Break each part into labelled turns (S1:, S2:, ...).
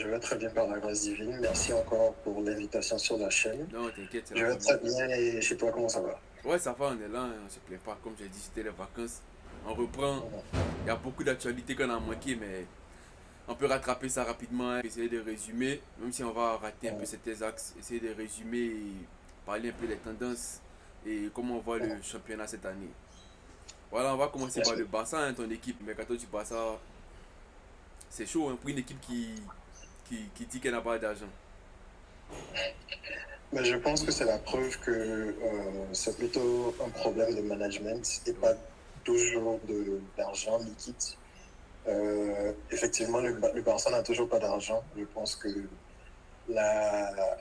S1: Je vais très bien par la grâce divine. Merci encore pour l'invitation sur la chaîne.
S2: Non, t'inquiète, c'est la
S1: Je vais très
S2: famille.
S1: bien et chez toi, comment ça va?
S2: Ouais, ça va, on est là, hein, on se plaint pas. Comme j'ai dit, c'était les vacances. On reprend. Il y a beaucoup d'actualités qu'on a manqué, mais on peut rattraper ça rapidement. Essayer de résumer, même si on va rater un peu certains axes, essayer de résumer et parler un peu des tendances et comment on voit le championnat cette année. Voilà, on va commencer par le Barça, hein, ton équipe. Mais quand tu Barça, c'est chaud hein, pour une équipe qui dit qu'elle n'a pas d'argent.
S1: Mais je pense que c'est la preuve que c'est plutôt un problème de management et
S2: Ouais.
S1: pas toujours d'argent liquide. Effectivement, le Barça n'a toujours pas d'argent. Je pense que la,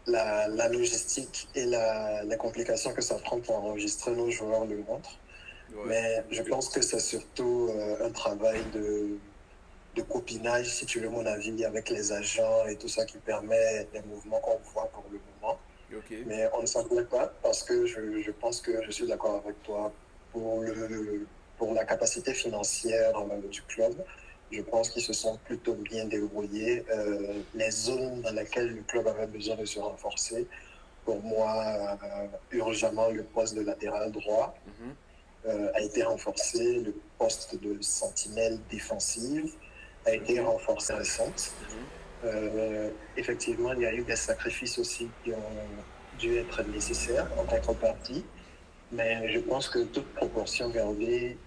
S1: la logistique et les complications que ça prend pour enregistrer nos joueurs le montrent.
S2: Ouais.
S1: Mais je pense que c'est surtout un travail de copinage, si tu veux mon avis, avec les agents et tout ça qui permet les mouvements qu'on voit pour le moment.
S2: Ok.
S1: Mais on ne s'en plaint pas parce que je pense que je suis d'accord avec toi pour la capacité financière du club. Je pense qu'ils se sont plutôt bien débrouillés. Les zones dans lesquelles le club avait besoin de se renforcer, pour moi, urgemment, le poste de latéral droit
S2: Mhm.
S1: a été renforcé, le poste de sentinelle défensive a été
S2: Ok.
S1: renforcé récente.
S2: Mhm.
S1: Effectivement, il y a eu des sacrifices aussi qui ont dû être nécessaires en contrepartie, mais je pense que toute proportion gardée,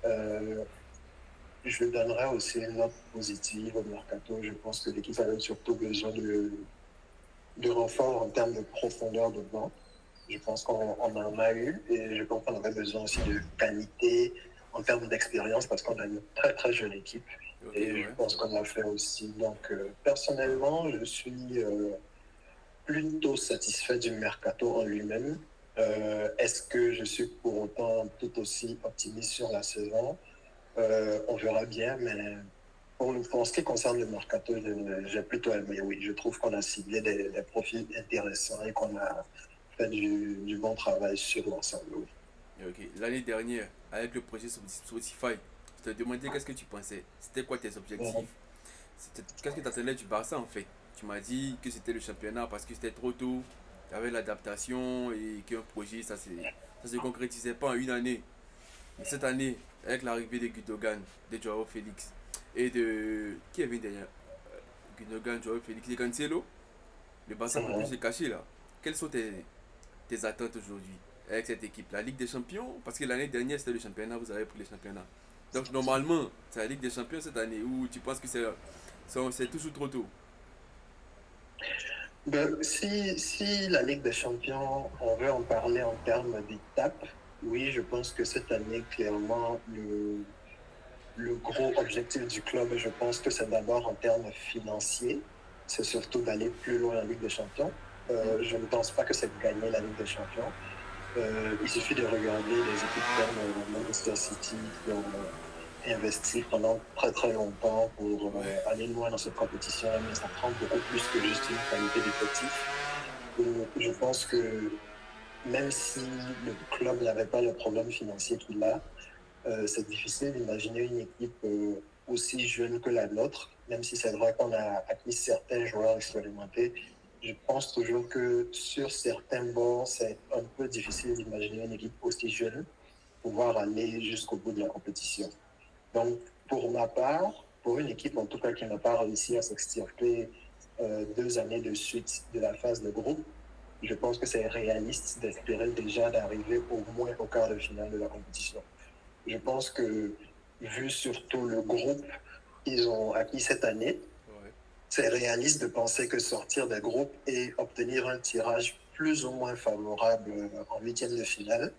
S1: je donnerais aussi une note positive au mercato. Je pense que l'équipe avait surtout besoin de renforts en termes de profondeur de banc. Je pense qu'on en a eu et je pense qu'on aurait besoin aussi de qualité en termes d'expérience parce qu'on a une très très jeune équipe
S2: Ok,
S1: et je
S2: ouais,
S1: pense
S2: c'est vrai.
S1: qu'on a fait aussi. Donc personnellement, je suis plutôt satisfait du mercato en lui-même. Est-ce que je suis pour autant tout aussi optimiste sur la saison? On verra bien, mais pour ce qui concerne le mercato, j'ai plutôt aimé, oui. Je trouve qu'on a ciblé des profils intéressants et qu'on a fait du bon travail sur l'ensemble, oui.
S2: Ok, l'année dernière, avec le projet Spotify, je te demandais qu'est-ce que tu pensais. C'était quoi tes objectifs? Qu'est-ce que tu attendais du Barça en fait? Tu m'as dit que c'était le championnat parce que c'était trop tôt, il y avait l'adaptation et qu'un projet, ça se concrétisait pas en une année. Mais cette année, avec l'arrivée de Gundogan, de Joao Félix et de. Qui est venu derrière Gundogan, Joao Félix et Cancelo, le Barça peut plus se cacher là. Quelles sont tes attentes aujourd'hui avec cette équipe? La Ligue des Champions, parce que l'année dernière c'était le championnat, vous avez pris le championnat. Donc normalement, c'est la Ligue des Champions cette année où tu penses que c'est toujours trop tôt.
S1: Ben, si la Ligue des Champions, on veut en parler en termes d'étapes, oui, je pense que cette année, clairement, le gros objectif du club, je pense que c'est d'abord en termes financiers, c'est surtout d'aller plus loin en Ligue des Champions.
S2: Mhm.
S1: Je ne pense pas que c'est de gagner la Ligue des Champions. Il suffit de regarder les équipes comme Manchester City qui ont investi pendant très très longtemps pour
S2: Ouais.
S1: aller loin dans cette compétition, mais ça prend beaucoup plus que juste une qualité d'effectif. Je pense que même si le club n'avait pas le problème financier qu'il a, c'est difficile d'imaginer une équipe aussi jeune que la nôtre, même si c'est vrai qu'on a acquis certains joueurs expérimentés. Je pense toujours que sur certains bords, c'est un peu difficile d'imaginer une équipe aussi jeune pouvoir aller jusqu'au bout de la compétition. Donc, pour ma part, pour une équipe en tout cas qui n'a pas réussi à s'extirper 2 années de suite de la phase de groupe, je pense que c'est réaliste d'espérer déjà d'arriver au moins au quart de finale de la compétition. Je pense que, vu surtout le groupe qu'ils ont acquis cette année,
S2: Ouais.
S1: c'est réaliste de penser que sortir des groupes et obtenir un tirage plus ou moins favorable en huitième de finale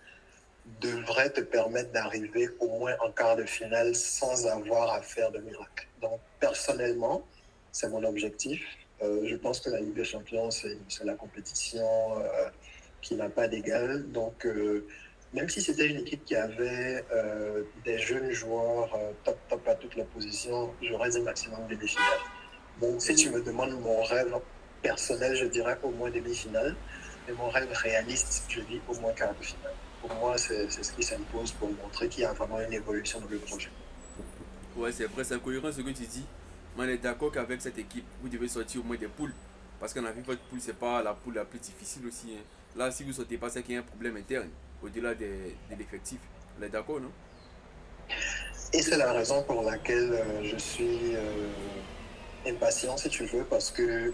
S1: devrait te permettre d'arriver au moins en quart de finale sans avoir à faire de miracle. Donc, personnellement, c'est mon objectif. Je pense que la Ligue des Champions, c'est la compétition qui n'a pas d'égal. Donc, même si c'était une équipe qui avait des jeunes joueurs top à toutes les positions, j'aurais dit maximum demi-finale. Donc, si tu me demandes mon rêve personnel, je dirais au moins demi-finale. Et mon rêve réaliste, je dis au moins quart de finale. Pour moi, c'est ce qui s'impose pour montrer qu'il y a vraiment une évolution dans le projet.
S2: Ouais, c'est vrai, c'est incohérent ce que tu dis. Mais on est d'accord qu'avec cette équipe, vous devez sortir au moins des poules. Parce qu'on a vu que votre poule, c'est pas la poule la plus difficile aussi, hein. Là, si vous ne sortez pas, c'est qu'il y a un problème interne, au-delà de l'effectif. On est d'accord, non?
S1: Et c'est la raison pour laquelle je suis impatient, si tu veux, parce que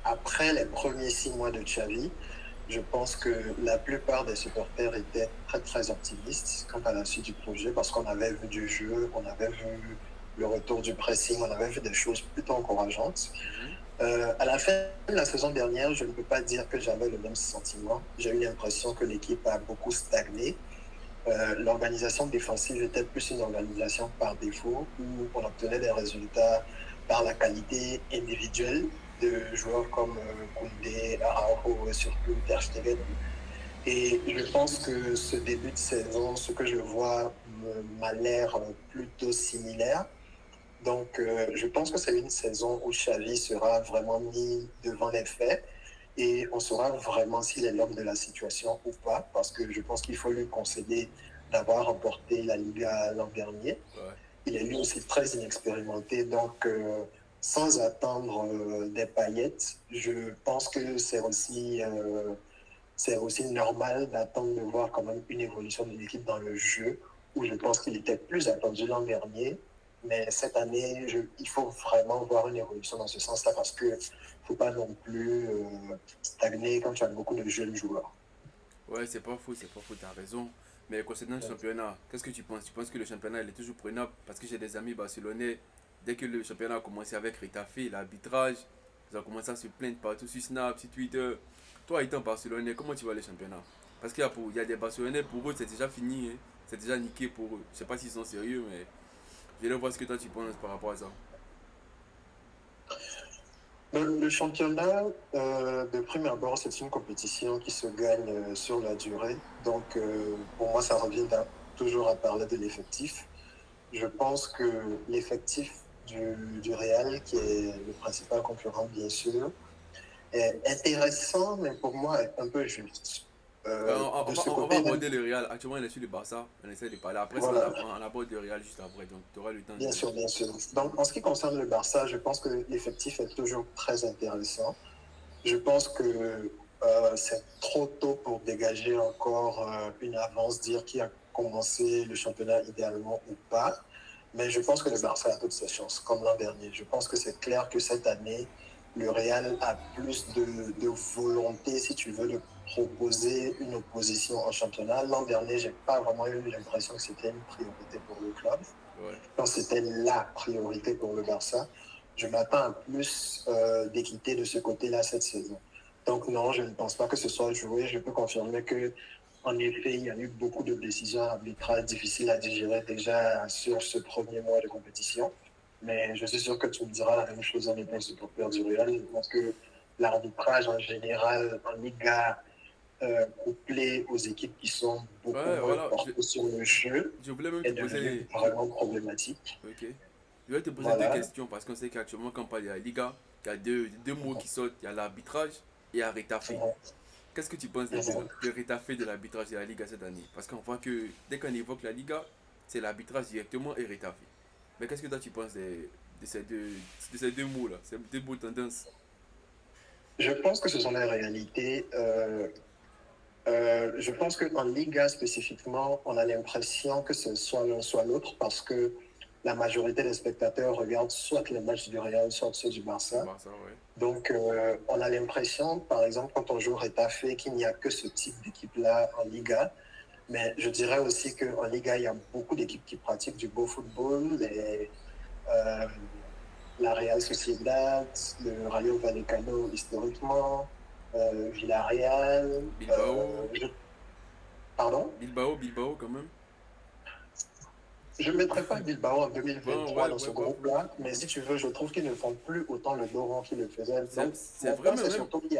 S1: après les premiers 6 mois de Xavi, je pense que la plupart des supporters étaient très, très optimistes quant à la suite du projet parce qu'on avait vu du jeu, on avait vu le retour du pressing, on avait vu des choses plutôt encourageantes.
S2: Mhm.
S1: À la fin de la saison dernière, je ne peux pas dire que j'avais le même sentiment. J'ai eu l'impression que l'équipe a beaucoup stagné. L'organisation défensive était plus une organisation par défaut où on obtenait des résultats par la qualité individuelle de joueurs comme Koundé, Araujo et surtout Ter Stegen. Et je pense que ce début de saison, ce que je vois m'a l'air plutôt similaire. Donc, je pense que c'est une saison où Xavi sera vraiment mis devant les faits et on saura vraiment s'il est l'homme de la situation ou pas, parce que je pense qu'il faut lui concéder d'avoir remporté la Liga l'an dernier.
S2: Ouais.
S1: Il est lui aussi très inexpérimenté, donc sans attendre des paillettes, je pense que c'est aussi normal d'attendre de voir quand même une évolution de l'équipe dans le jeu, où je pense qu'il était plus attendu l'an dernier. Mais cette année, il faut vraiment voir une évolution dans ce sens-là parce qu'il ne faut pas non plus stagner quand tu as beaucoup de jeunes joueurs.
S2: Ouais, c'est pas faux, t'as raison. Mais concernant le championnat, qu'est-ce que tu penses? Tu penses que le championnat il est toujours prenable? Parce que j'ai des amis barcelonais, dès que le championnat a commencé avec Retafe, l'arbitrage, ils ont commencé à se plaindre partout sur Snap, sur Twitter. Toi, étant barcelonais, comment tu vois le championnat? Parce il y a des barcelonais, pour eux, c'est déjà fini, hein. C'est déjà niqué pour eux. Je sais pas s'ils sont sérieux, mais je vais voir ce que toi tu penses par rapport à ça.
S1: Le championnat, de prime abord, c'est une compétition qui se gagne sur la durée. Donc, pour moi, ça revient toujours à parler de l'effectif. Je pense que l'effectif du Real, qui est le principal concurrent, bien sûr, est intéressant, mais pour moi, est un peu juste.
S2: Ouais,
S1: De ce
S2: on va
S1: côté,
S2: aborder le Real. Actuellement, on est sur le Barça. On essaie de parler. Après ça,
S1: voilà,
S2: on aborde le Real juste après. Donc, tu auras le temps
S1: bien
S2: de.
S1: sûr, bien sûr. Donc, en ce qui concerne le Barça, je pense que l'effectif est toujours très intéressant. Je pense que c'est trop tôt pour dégager encore une avance, dire qui a commencé le championnat idéalement ou pas. Mais je pense que le Barça a toutes ses chances, comme l'an dernier. Je pense que c'est clair que cette année, le Real a plus de volonté, si tu veux, de proposer une opposition en championnat. L'an dernier, je n'ai pas vraiment eu l'impression que c'était une priorité pour le club.
S2: Ouais.
S1: Quand c'était la priorité pour le Barça, je m'attends à plus d'équité de ce côté-là cette saison. Donc non, je ne pense pas que ce soit joué. Je peux confirmer que, en effet, il y a eu beaucoup de décisions arbitrales difficiles à digérer déjà sur ce premier mois de compétition. Mais je suis sûr que tu me diras la même chose en étant supporter du Real. Je pense que l'arbitrage en général en Liga, couplé aux équipes qui sont beaucoup
S2: Ouais,
S1: moins
S2: voilà.
S1: portées sur le jeu,
S2: Je voulais même te
S1: est devenu
S2: poser.
S1: vraiment problématique.
S2: Ok. Je vais te poser deux
S1: Voilà.
S2: questions parce qu'on sait qu'actuellement, quand on parle de la Liga, il y a deux mots qui sortent. Il y a l'arbitrage et il y a Retafe. Qu'est-ce que tu penses de Retafe de l'arbitrage de la Liga cette année? Parce qu'on voit que dès qu'on évoque la Liga, c'est l'arbitrage directement et Retafe. Mais qu'est-ce que toi tu penses de ces deux mots-là, ces deux mots tendances?
S1: Je pense que ce sont les réalités. Je pense qu'en Liga spécifiquement, on a l'impression que ce soit l'un soit l'autre parce que la majorité des spectateurs regardent soit les matchs du Real, soit ceux du
S2: Du
S1: Barça.
S2: Barça, ouais.
S1: Donc, on a l'impression, par exemple, quand on joue Retafe, qu'il n'y a que ce type d'équipe-là en Liga. Mais je dirais aussi qu'en Liga, il y a beaucoup d'équipes qui pratiquent du beau football. Euh, la Real Sociedad, le Rayo Vallecano historiquement, Villarreal.
S2: Bilbao,
S1: Pardon?
S2: Bilbao quand même.
S1: Je ne mettrai pas Bilbao en
S2: Bon,
S1: 2023
S2: ouais,
S1: dans
S2: ouais,
S1: ce
S2: bon.
S1: groupe-là, mais si tu veux, je trouve qu'ils ne font plus autant le dos rond qu'ils le faisaient. Donc,
S2: C'est
S1: mon
S2: vrai
S1: point, c'est
S2: même.
S1: surtout qu'il y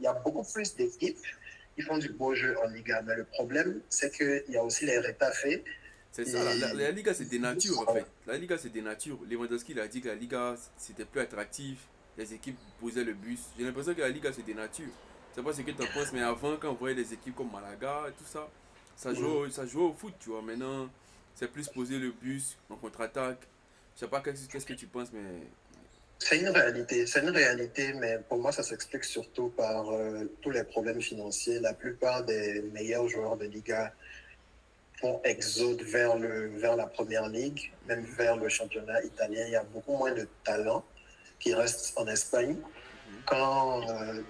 S1: a beaucoup plus d'équipes qui font du beau jeu en Liga. Mais le problème, c'est qu'il y a aussi les rétafés.
S2: C'est ça,
S1: Et
S2: la Liga c'est des natures en fait. La Liga c'est des natures. Lewandowski il a dit que la Liga c'était plus attractif. Les équipes posaient le bus. J'ai l'impression que la Liga c'est des natures. Je sais pas ce que tu en penses, mais avant quand on voyait des équipes comme Malaga et tout ça, ça jouait au foot, tu vois. Maintenant, c'est plus poser le bus en contre-attaque. Je sais pas qu'est-ce que tu penses, mais
S1: C'est une réalité, mais pour moi, ça s'explique surtout par tous les problèmes financiers. La plupart des meilleurs joueurs de Liga font exode vers la première ligue, même vers le championnat italien. Il y a beaucoup moins de talents qui restent en Espagne. Quand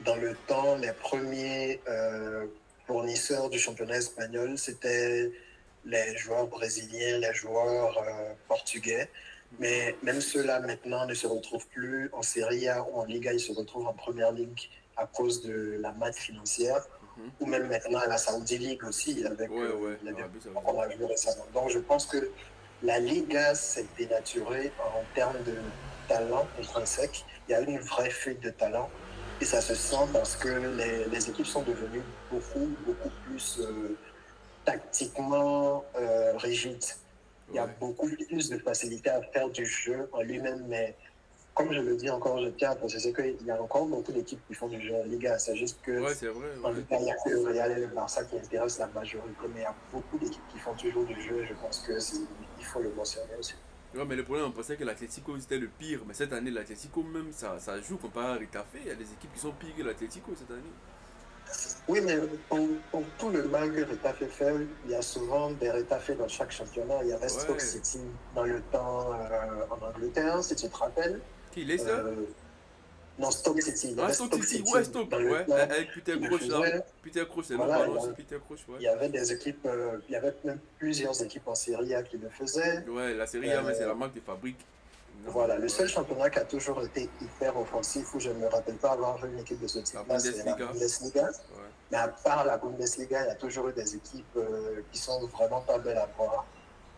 S1: dans le temps, les premiers fournisseurs du championnat espagnol, c'était les joueurs brésiliens, les joueurs portugais. Mais même ceux-là, maintenant, ne se retrouvent plus en Serie A ou en Liga, ils se retrouvent en Première Ligue à cause de la manne financière, ou même maintenant à la Saudi League aussi, avec
S2: ouais, ouais,
S1: les
S2: l'Arabie
S1: développements
S2: Saoudite.
S1: qu'on a vu récemment. Donc, je pense que la Liga s'est dénaturée en termes de talent intrinsèque. Il y a une vraie fuite de talent. Et ça se sent parce que les équipes sont devenues beaucoup plus tactiquement rigides. Il y a
S2: Ouais,
S1: beaucoup plus de facilité à faire du jeu en lui-même, mais comme je le dis encore, je tiens à préciser qu'il y a encore beaucoup d'équipes qui font du jeu en Liga. C'est juste que
S2: ouais, c'est vrai,
S1: en
S2: ouais.
S1: Liga, il n'y a que le Real et le Barça qui intéressent la majorité, mais il y a beaucoup d'équipes qui font toujours du jeu. Je pense qu'il faut le mentionner aussi.
S2: Ouais, mais le problème, on pensait que l'Atlético c'était le pire. Mais cette année, l'Atlético même, ça joue comparé à Retafe. Il y a des équipes qui sont pires que l'Atlético cette année.
S1: Oui, mais pour tout le mal que Retafe fait, il y a souvent des Retafe dans chaque championnat. Il y avait Stoke
S2: Ouais.
S1: City dans le temps en Angleterre, si tu te rappelles.
S2: Qui, Leicester?
S1: Euh, non, Stoke City. Il y
S2: Ah,
S1: avait
S2: Stoke
S1: Stoke
S2: City, ouais,
S1: City
S2: Stoke.
S1: dans le
S2: Ouais,
S1: temps
S2: avec Peter
S1: qui le
S2: Crouch là.
S1: faisait.
S2: Peter Crouch, c'est long
S1: Voilà,
S2: ballon, c'est Peter Crouch, ouais.
S1: il y avait des équipes, il y avait même plusieurs équipes en Serie A qui le faisaient.
S2: Ouais, la série A, mais c'est
S1: Euh,
S2: la marque de fabrique. Non,
S1: voilà, le
S2: ouais.
S1: seul championnat qui a toujours été hyper offensif, où je ne me rappelle pas avoir vu une équipe de ce
S2: La
S1: type-là, c'est la
S2: Bundesliga.
S1: Bundesliga.
S2: Ouais.
S1: Mais à part la Bundesliga, il y a toujours eu des équipes qui sont vraiment pas belles à voir,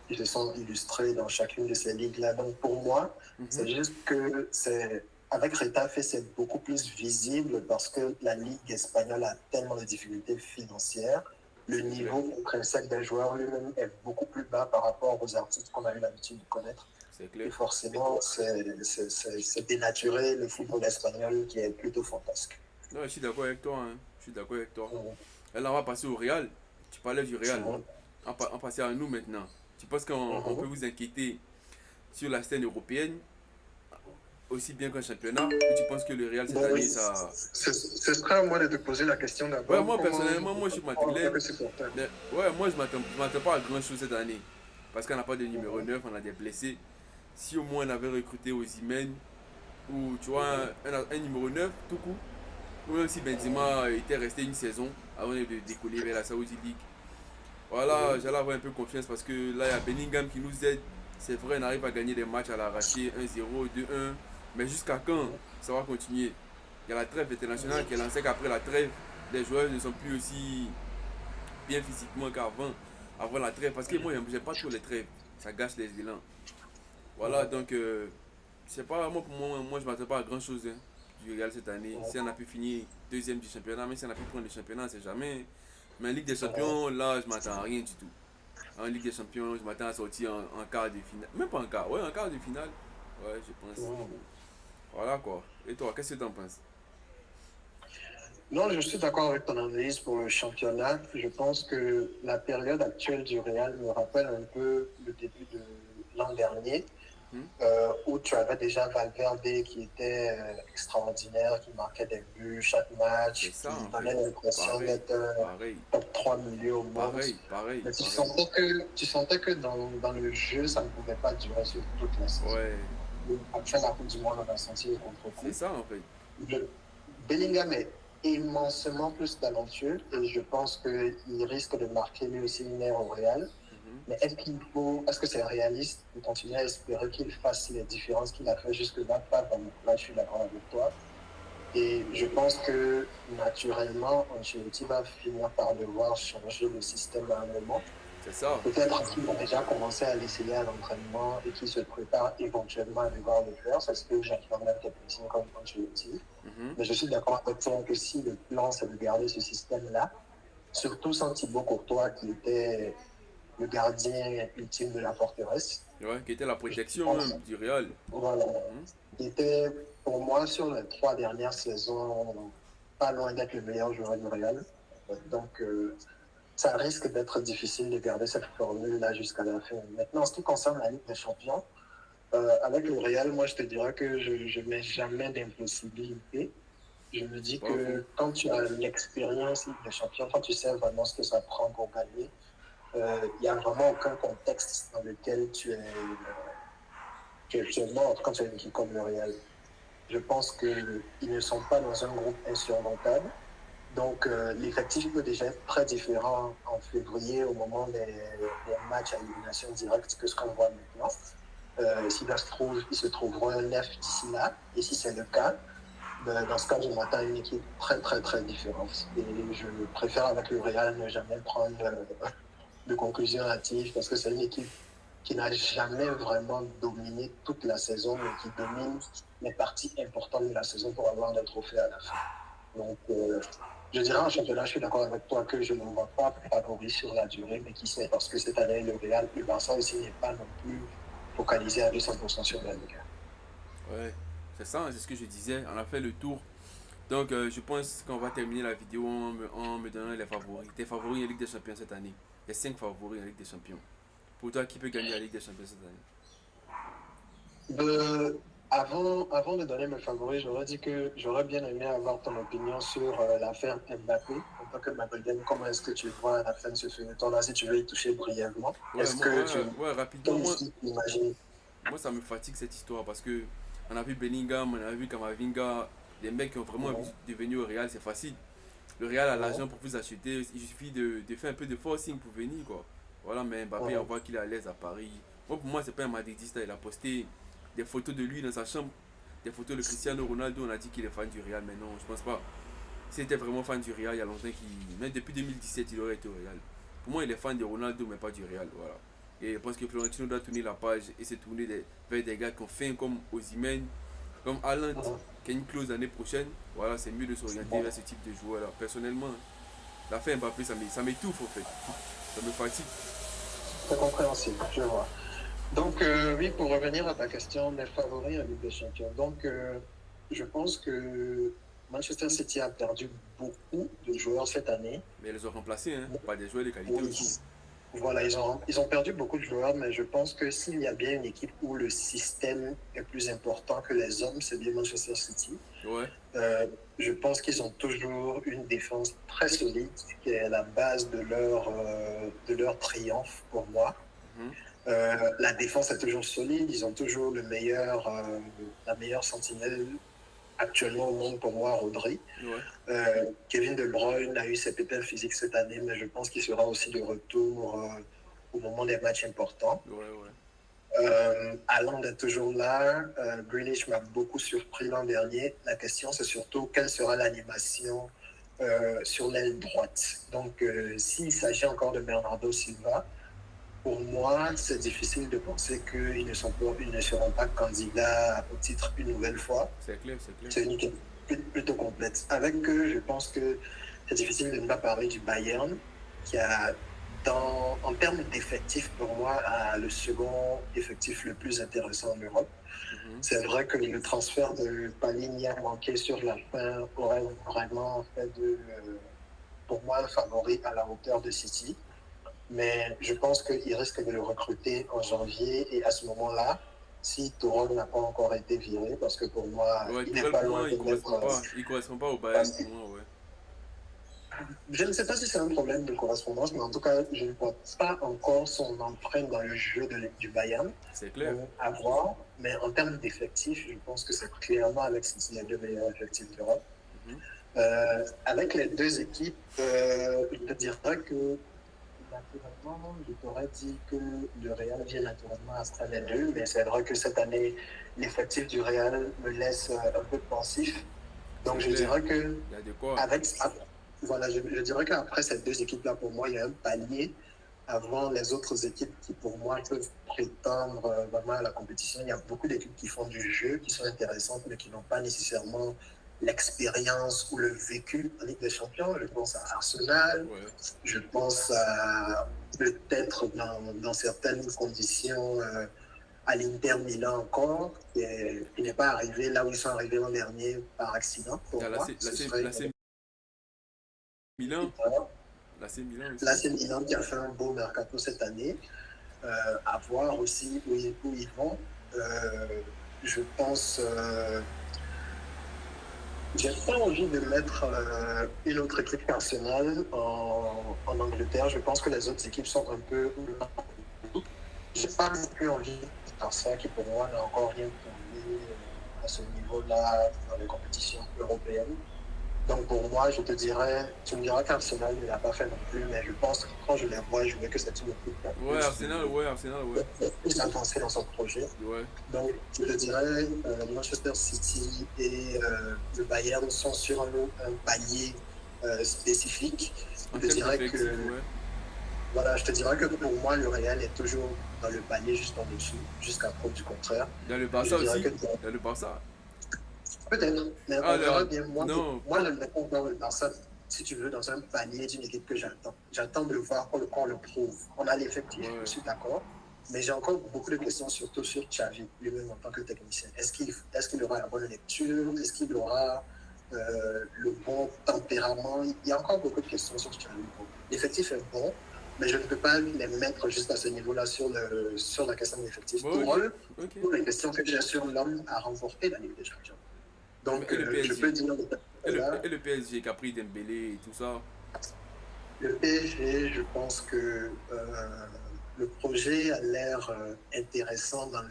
S1: qui se sont illustrées dans chacune de ces ligues-là. Donc pour moi, c'est juste que avec Retafe, c'est beaucoup plus visible parce que la Ligue espagnole a tellement de difficultés financières. Le
S2: C'est clair.
S1: niveau intrinsèque des joueurs lui-même est beaucoup plus bas par rapport aux artistes qu'on a eu l'habitude de connaître.
S2: C'est
S1: Et
S2: clair.
S1: forcément, c'est dénaturé le football espagnol qui est plutôt fantasque.
S2: Non, je suis d'accord avec toi, hein. Je suis d'accord avec toi.
S1: Mhm.
S2: Et là, on va passer au Real. Tu parlais du Real.
S1: Mhm.
S2: On passe à nous maintenant. Tu penses qu'on peut
S1: Mhm.
S2: vous inquiéter sur la scène européenne aussi bien qu'un championnat? Ou tu penses que le Real cette
S1: Bon, oui,
S2: année, ça.
S1: ce sera à moi de te poser la question
S2: Ouais,
S1: d'abord.
S2: moi
S1: Comment
S2: personnellement, moi je suis
S1: en tant
S2: madrilène.
S1: que supporter?
S2: Mais ouais, moi je m'attends pas à grand chose cette année. Parce qu'on n'a pas de numéro 9, on a des blessés. Si au moins on avait recruté Osimhen ou tu vois un numéro 9 tout coup, ou même si Benzema était resté une saison avant de décoller vers la Saudi League. Voilà, j'allais avoir un peu confiance parce que là il y a Bellingham qui nous aide. C'est vrai, on arrive à gagner des matchs à l'arraché 1-0, 2-1. Mais jusqu'à quand ça va continuer? Il y a la trêve internationale qui est lancée qu'après la trêve, les joueurs ne sont plus aussi bien physiquement qu'avant, avant la trêve. Parce que moi, j'aime pas trop les trêves. Ça gâche les élans. Voilà, donc, c'est pas, moi, pour moi, je m'attends pas à grand chose hein, du Real cette année. Si on a pu finir deuxième du championnat, même si on a pu prendre le championnat, c'est jamais. Mais en Ligue des Champions, là, je m'attends à rien du tout. En Ligue des Champions, je m'attends à sortir en quart de finale. Même pas en quart, ouais, en quart de finale. Ouais, je pense. Voilà quoi. Et toi, qu'est-ce que tu en penses?
S1: Non, je suis d'accord avec ton analyse pour le championnat. Je pense que la période actuelle du Real me rappelle un peu le début de l'an dernier,
S2: Hmm?
S1: où tu avais déjà Valverde qui était extraordinaire, qui marquait des buts chaque
S2: C'est
S1: match,
S2: ça
S1: qui
S2: en fait.
S1: donnait l'impression
S2: Pareil,
S1: d'être
S2: pareil,
S1: top 3 milieux au monde.
S2: pareil, pareil,
S1: Mais
S2: pareil.
S1: tu sentais que dans le jeu, ça ne pouvait pas durer sur toute la saison.
S2: Ouais,
S1: Après la Coupe du Monde, on a senti le
S2: c'est
S1: contre-coup.
S2: ça en fait.
S1: Bellingham est immensement plus talentueux et je pense qu'il risque de marquer lui aussi une ère au Real.
S2: Mhm.
S1: Mais est-ce que c'est réaliste de continuer à espérer qu'il fasse les différences qu'il a fait jusque-là? Pas vraiment. Là, je suis d'accord avec toi. Et je pense que naturellement, Ancelotti va finir par devoir changer le système à un moment.
S2: C'est ça.
S1: Peut-être qu'ils ont déjà commencé à l'essayer à l'entraînement et qu'ils se préparent éventuellement à devoir le faire. C'est ce que j'affirme même quelques comme Ancelotti.
S2: Mhm.
S1: Mais je suis d'accord avec toi que si le plan, c'est de garder ce système-là, surtout sans Thibaut Courtois, qui était le gardien ultime de la forteresse,
S2: Ouais, qui était la
S1: je
S2: protection
S1: pense,
S2: même du Real.
S1: voilà,
S2: Mhm.
S1: il était pour moi sur les 3 dernières saisons pas loin d'être le meilleur joueur du Real. Donc, ça risque d'être difficile de garder cette formule-là jusqu'à la fin. Maintenant, en ce qui concerne la Ligue des Champions, Avec le Real, moi, je te dirais que je mets jamais d'impossibilité. Je me dis
S2: Bravo.
S1: que quand tu as l'expérience de champion, quand tu sais vraiment ce que ça prend pour gagner, il n'y a vraiment aucun contexte dans lequel tu es mort quand tu as une équipe comme le Real. Je pense qu'ils ne sont pas dans un groupe insurmontable. Donc, l'effectif peut déjà être très différent en février au moment des matchs à élimination directe que ce qu'on voit maintenant. Il se trouvera un neuf d'ici là. Et si c'est le cas, ben, dans ce cas, je m'attends à une équipe très, très, très différente. Et je préfère avec le Real ne jamais prendre de conclusion hâtive parce que c'est une équipe qui n'a jamais vraiment dominé toute la saison, mais qui domine les parties importantes de la saison pour avoir des trophées à la fin. Donc, je dirais en championnat, je suis d'accord avec toi que je ne vois pas favori sur la durée, mais qui sait, parce que cette année, le Real, le Barça aussi n'est pas non plus focalisé à 200% sur la Ligue.
S2: Ouais, c'est ça, c'est ce que je disais. On a fait le tour. Donc, je pense qu'on va terminer la vidéo en me donnant les favoris. Tes favoris en Ligue des Champions cette année. Les 5 favoris en Ligue des Champions. Pour toi, qui peut gagner la Ligue des Champions cette année?
S1: Avant de donner mes favoris, j'aurais dit que j'aurais bien aimé avoir ton opinion sur l'affaire Mbappé. En tant que Madrilène, comment est-ce que tu vois la fin de ce feuilleton-là, si tu veux y toucher brièvement?
S2: Ouais,
S1: Est-ce que
S2: ouais, rapidement,
S1: quelle équipe imagines?
S2: moi, ça me fatigue cette histoire parce que on a vu Bellingham, on a vu Kamavinga, des mecs qui ont vraiment envie
S1: Mhm,
S2: de venir au Real, c'est facile. Le Real a
S1: mhm,
S2: l'argent pour vous acheter, il suffit de faire un peu de forcing pour venir, quoi. Voilà, mais Mbappé, on
S1: mhm.
S2: voit qu'il est à l'aise à Paris. Moi, pour moi, c'est pas un madridiste, il a posté des photos de lui dans sa chambre, des photos de Cristiano Ronaldo, on a dit qu'il est fan du Real, mais non, je pense pas. S'il était vraiment fan du Real, il y a longtemps même depuis 2017, il aurait été au Real. Pour moi, il est fan de Ronaldo, mais pas du Real, voilà. Et je pense que Florentino doit tourner la page et se tourner vers des gars qui ont fait comme Osimhen, comme Haaland,
S1: Mhm.
S2: qui a une clause l'année prochaine. Voilà, c'est mieux de s'orienter
S1: Bon,
S2: vers ce type de joueur-là. Personnellement, la fin Mbappé, ça m'étouffe en fait. Ça me fatigue.
S1: c'est compréhensible, je vois. Donc, oui, pour revenir à ta question des favoris en Ligue des Champions. Donc, je pense que Manchester City a perdu beaucoup de joueurs cette année.
S2: Mais ils les ont remplacés, hein, par des joueurs de qualité
S1: Oui,
S2: aussi.
S1: voilà, ils ont perdu beaucoup de joueurs, mais je pense que s'il y a bien une équipe où le système est plus important que les hommes, c'est bien Manchester City.
S2: Ouais.
S1: Euh, je pense qu'ils ont toujours une défense très solide, qui est la base de leur triomphe pour moi.
S2: Mhm.
S1: La défense est toujours solide, ils ont toujours la meilleure sentinelle actuellement au monde pour moi, Rodri.
S2: Ouais.
S1: Kevin De Bruyne a eu ses pépins physiques cette année, mais je pense qu'il sera aussi de retour au moment des matchs importants.
S2: Ouais, ouais.
S1: Haaland est toujours là. Grealish m'a beaucoup surpris l'an dernier. La question, c'est surtout quelle sera l'animation sur l'aile droite. Donc, s'il s'agit encore de Bernardo Silva, pour moi, c'est difficile de penser ils ne seront pas candidats au titre une nouvelle fois.
S2: C'est clair, c'est clair.
S1: C'est une équipe plutôt complète. Avec eux, je pense que c'est difficile de ne pas parler du Bayern, qui a, en termes d'effectifs, pour moi, a le second effectif le plus intéressant en Europe.
S2: Mhm.
S1: C'est vrai que le transfert de Palhinha manqué sur la fin aurait vraiment fait pour moi, un favori à la hauteur de City. Mais je pense qu'il risque de le recruter en janvier et à ce moment-là, si Tourelle n'a pas encore été viré, parce que pour moi,
S2: Ouais,
S1: il n'est
S2: Tourelle
S1: pas
S2: pour
S1: loin
S2: moi,
S1: de l'être.
S2: il correspond pas au Bayern
S1: Parce
S2: pour moi, ouais.
S1: je ne sais pas si c'est un problème de correspondance, mais en tout cas, je ne vois pas encore son empreinte dans le jeu du Bayern.
S2: C'est clair.
S1: Donc, à voir. Mais en termes d'effectifs, je pense que c'est clairement avec City les deux meilleurs effectifs d'Europe.
S2: Mhm.
S1: Avec les deux équipes, je te dirais que naturellement, je t'aurais dit que le Real vient naturellement après les deux, mais c'est vrai que cette année, l'effectif du Real me laisse un peu pensif. Donc,
S2: C'est
S1: je
S2: clair.
S1: dirais que
S2: Il y a de quoi.
S1: avec, voilà, je dirais qu'après ces deux équipes-là, pour moi, il y a un palier avant les autres équipes qui, pour moi, peuvent prétendre vraiment à la compétition. Il y a beaucoup d'équipes qui font du jeu, qui sont intéressantes, mais qui n'ont pas nécessairement l'expérience ou le vécu en Ligue des Champions. Je pense à Arsenal,
S2: Ouais.
S1: je pense à peut-être dans certaines conditions à l'Inter Milan encore, qui n'est pas arrivé là où ils sont arrivés l'an dernier par accident.
S2: Il y
S1: Pour
S2: a
S1: moi, ce serait
S2: l'AC Milan.
S1: une erreur.
S2: L'AC Milan
S1: Là,
S2: aussi.
S1: c'est Milan qui a fait un beau mercato cette année. À voir aussi où ils vont. Je pense, j'ai pas envie de mettre une autre équipe qu'Arsenal en Angleterre. Je pense que les autres équipes sont un peu. J'ai pas non plus envie de faire ça, qui pour moi n'a encore rien prouvé à ce niveau-là dans les compétitions européennes. Donc pour moi, je te dirais, tu me diras qu'Arsenal ne l'a pas fait non plus, mais je pense que quand je les vois jouer, que c'est une équipe qui a
S2: Arsenal, ouais.
S1: plus avancé dans son projet.
S2: Ouais.
S1: Donc je te dirais, Manchester City et le Bayern sont sur un palier spécifique. Je te dirais que,
S2: ouais.
S1: voilà, je te dirais que pour moi, le Real est toujours dans le palier juste en dessous, jusqu'à preuve du contraire.
S2: Il y a le Barça aussi. Il y a le Barça.
S1: Peut-être, mais on verra bien.
S2: Non.
S1: Moi, je ne mets pas encore le Barça, si tu veux, dans un panier d'une équipe que j'attends. J'attends de voir qu'on le prouve. On a l'effectif,
S2: Ouais.
S1: je suis d'accord, mais j'ai encore beaucoup de questions, surtout sur Xavi, lui-même en tant que technicien. Est-ce qu'il aura la bonne lecture? Est-ce qu'il aura le bon tempérament? Il y a encore beaucoup de questions sur Xavi. L'effectif est bon, mais je ne peux pas les mettre juste à ce niveau-là sur la question de l'effectif. Pour les questions que j'ai sur l'homme à remporter la Ligue des Champions. Donc, je peux dire.
S2: Et le PSG qui a pris Dembélé et tout ça.
S1: Le PSG, je pense que le projet a l'air intéressant dans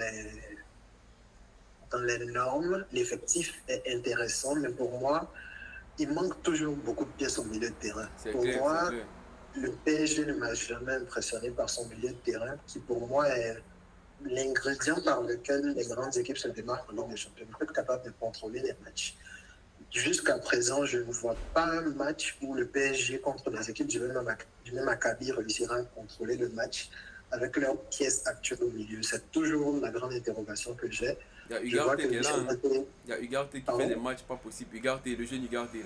S1: les normes. L'effectif est intéressant, mais pour moi, il manque toujours beaucoup de pièces au milieu de terrain. Pour moi, le PSG ne m'a jamais impressionné par son milieu de terrain, qui pour moi est l'ingrédient par lequel les grandes équipes se démarquent dans les championnats, être capable de contrôler les matchs. Jusqu'à présent, je ne vois pas un match où le PSG contre les équipes du même acabit réussira à contrôler le match avec leurs pièces actuelles au milieu. C'est toujours la grande interrogation que j'ai.
S2: Il y a Ugarte qui est là. Il y a Ugarte qui fait des matchs pas possibles. Ugarte, le jeune Ugarte.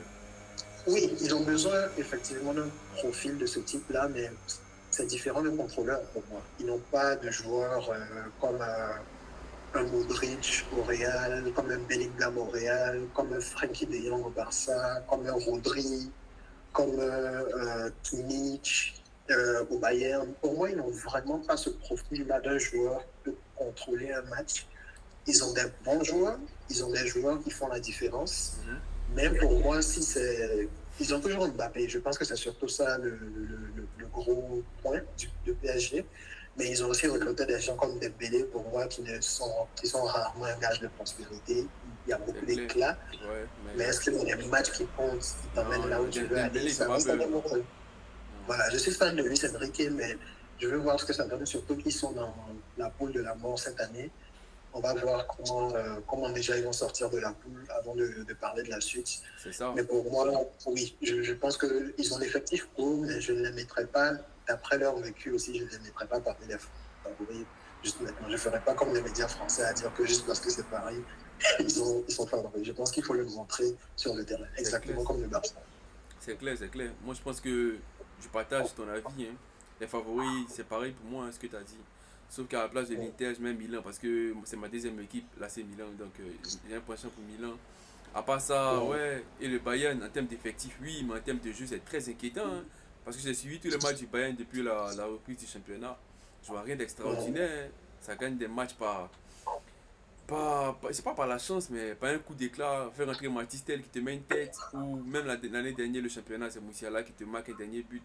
S1: Oui, ils ont besoin effectivement d'un profil de ce type-là, mais c'est différent de contrôleurs pour moi. Ils n'ont pas de joueurs comme un Modric au Real, comme un Bellingham au Real, comme un Frenkie de Jong au Barça, comme un Rodri, comme un Kimmich au Bayern. Pour moi, ils n'ont vraiment pas ce profil-là d'un joueur qui peut contrôler un match. Ils ont des bons joueurs, ils ont des joueurs qui font la différence. Mais pour moi, ils ont toujours Mbappé. Je pense que c'est surtout ça le gros point du PSG. Mais ils ont aussi recruté des gens comme Dembélé, pour moi, qui sont rarement un gage de prospérité. Il y a beaucoup d'éclat.
S2: Ouais,
S1: mais est-ce que dans les matchs qui comptent, qui t'emmènent là où tu veux aller, ça reste un amoureux. Voilà, je suis fan de Luis Enrique, mais je veux voir ce que ça donne, surtout qu'ils sont dans la poule de la mort cette année. On va voir comment déjà ils vont sortir de la poule avant de parler de la suite.
S2: C'est ça.
S1: Mais pour moi, oui, je pense qu'ils ont l'effectif pour, mais je ne les mettrai pas, d'après leur vécu aussi, je ne les mettrai pas parmi les favoris. Juste maintenant, je ne ferai pas comme les médias français à dire que juste parce que c'est pareil, ils sont favoris. Je pense qu'il faut le montrer sur le terrain, exactement comme le Barça.
S2: C'est clair. Moi, je pense que je partage ton avis. Hein. Les favoris, c'est pareil pour moi, hein, ce que tu as dit. Sauf qu'à la place de l'Inter, je mets Milan parce que c'est ma deuxième équipe, là c'est Milan, donc j'ai un penchant pour Milan. À part ça, ouais, et le Bayern en termes d'effectifs, oui, mais en termes de jeu, c'est très inquiétant. Hein, parce que j'ai suivi tous les matchs du Bayern depuis la reprise du championnat. Je vois rien d'extraordinaire. Hein. Ça gagne des matchs c'est pas par la chance, mais par un coup d'éclat. Faire rentrer Matistel qui te met une tête, ou même l'année dernière, le championnat, c'est Moussiala qui te marque un dernier but.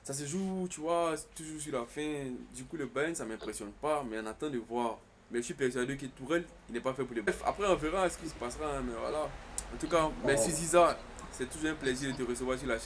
S2: Ça se joue, tu vois, toujours sur la fin. Du coup, le Bayern, ça m'impressionne pas, mais on attend de voir. Mais je suis persuadé que Tourelle, il n'est pas fait pour les Bref, après, on verra ce qui se passera, hein, mais voilà. En tout cas, merci Ziza. C'est toujours un plaisir de te recevoir sur la chaîne.